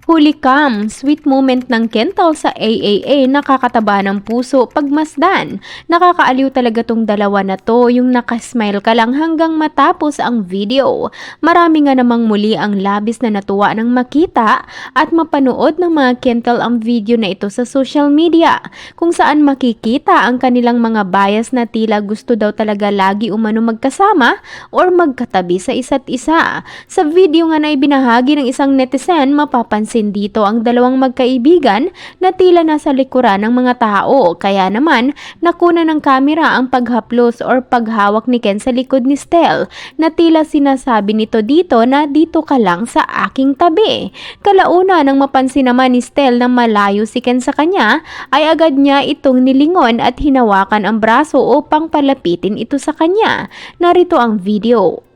Huli cam, sweet moment ng Kental sa AAA, nakakataba ng puso pagmasdan. Nakakaaliw talaga tong dalawa na to, yung nakasmile ka lang hanggang matapos ang video. Marami nga namang muli ang labis na natuwa nang makita at mapanood ng mga Kental ang video na ito sa social media, kung saan makikita ang kanilang mga bias na tila gusto daw talaga lagi umano magkasama or magkatabi sa isa't isa. Sa video nga na ibinahagi ng isang netizen, mapapansin dito ang dalawang magkaibigan na tila nasa likuran ng mga tao, kaya naman nakuna ng kamera ang paghaplos or paghawak ni Ken sa likod ni Stel na tila sinasabi nito dito na dito ka lang sa aking tabi. Kalauna nang mapansin naman ni Stel na malayo si Ken sa kanya, ay agad niya itong nilingon at hinawakan ang braso upang palapitin ito sa kanya. Narito ang video.